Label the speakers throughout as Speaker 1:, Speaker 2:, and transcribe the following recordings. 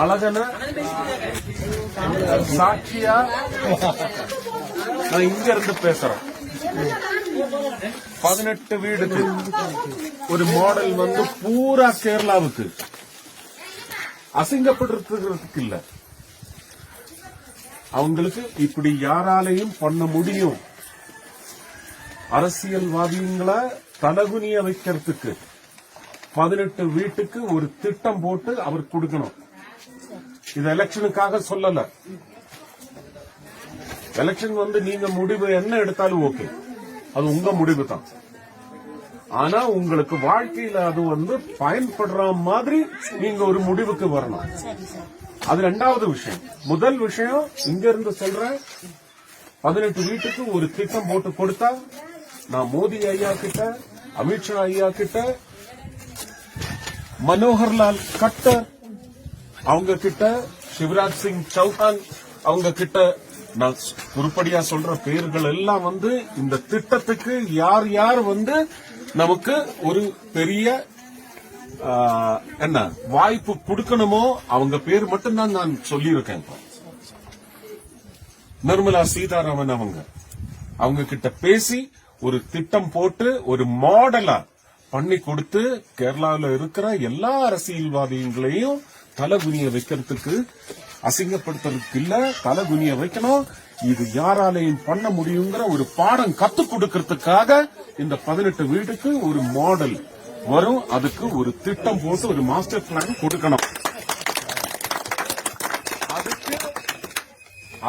Speaker 1: அழகன சாட்சியா நான் இங்க இருந்து பேசுறேன். 18 வீடுக்கு ஒரு மாடல் வந்து பூரா கேரளாவுக்கு அசிங்கப்படுறதுக்கு இல்ல, அவங்களுக்கு இப்படி யாராலையும் பண்ண முடியும். அரசியல்வாதிகளை தலகுனிய வைக்கிறதுக்கு 18 வீட்டுக்கு ஒரு திட்டம் போட்டு அவர் கொடுக்கணும். இது எலெக்ஷனுக்காக சொல்லல. எலெக்ஷன் வந்து நீங்க முடிவு என்ன எடுத்தாலும் ஓகே, அது உங்க முடிவு தான். ஆனா உங்களுக்கு வாழ்க்கையில அது வந்து பயன்படுற மாதிரி நீங்க ஒரு முடிவுக்கு வரணும். அது ரெண்டாவது விஷயம். முதல் விஷயம் இங்க இருந்து சொல்றேன், 18 வீட்டுக்கு ஒரு திட்டம் போட்டு கொடுத்தா நான் மோடி ஐயா கிட்ட, அமித்ஷா ஐயா கிட்ட, மனோகர்லால் கட்டர் அவங்க கிட்ட, சிவராஜ் சிங் சௌஹான் அவங்க கிட்ட நான் உருப்படியா சொல்ற பேர்கள் எல்லாம் வந்து இந்த திட்டத்துக்கு யார் யார் வந்து நமக்கு ஒரு பெரிய என்ன வாய்ப்பு கொடுக்கணுமோ அவங்க பேர் மட்டும்தான் நான் சொல்லியிருக்கேன். நிர்மலா சீதாராமன் அவங்க கிட்ட பேசி ஒரு திட்டம் போட்டு ஒரு மாடலா பண்ணி கொடுத்து கேரளாவில் இருக்கிற எல்லா அரசியல்வாதிகளையும் தலகுனிய வைக்கிறதுக்கு, அசிங்கப்படுத்துறதுக்கு இல்ல, தலகுனிய வைக்கணும். இது யாராலையும் பண்ண முடியுங்கிற ஒரு பாடம் கத்துக் கொடுக்கறதுக்காக இந்த 18 வீட்டுக்கு ஒரு மாடல் வரும். அதுக்கு ஒரு திட்டம் போட்டு ஒரு மாஸ்டர் பிளான் கொடுக்கணும்.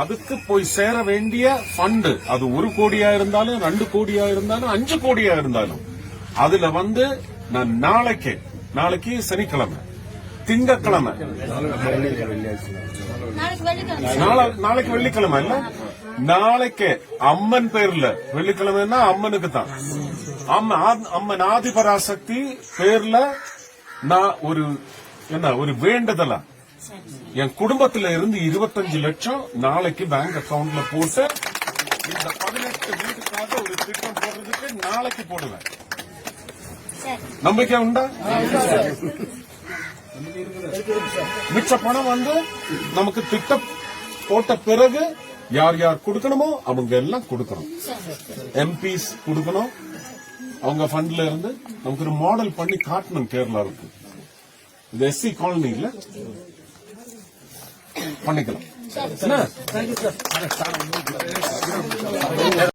Speaker 1: அதுக்கு போய் சேர வேண்டிய ஃபண்ட், அது 1 கோடியா இருந்தாலும் 2 கோடியா இருந்தாலும் 5 கோடியா இருந்தாலும், அதுல வந்து நான் நாளைக்கு சனிக்கிழமை, திங்கக்கிழமை, நாளைக்கு வெள்ளிக்கிழமை இல்ல, நாளைக்கு அம்மன் பேர்ல, வெள்ளிக்கிழமைன்னா அம்மனுக்கு தான், அம்மன் ஆதிபராசக்தி பேர்ல நான் ஒரு வேண்டுதலா என் குடும்பத்தில இருந்து 25 லட்சம் நாளைக்கு பேங்க் அக்கவுண்ட்ல போட்டு இந்த 18 வீட்டுக்காக ஒரு திட்டம் போடுறதுக்கு நாளைக்கு போடுவேன். நம்பிக்கை உண்டா? மிச்ச பணம் வந்து நமக்கு திட்டம் போட்ட பிறகு யார் யார் கொடுக்கணுமோ அவங்க எல்லாம் கொடுக்கணும். எம்பிஸ் கொடுக்கணும். அவங்க ஃபண்ட்ல இருந்து நமக்கு ஒரு மாடல் பண்ணி காட்டணும் கேரளாவுக்கு. இது எஸ்சி காலனி இல்ல, பண்ணிக்கலாம்.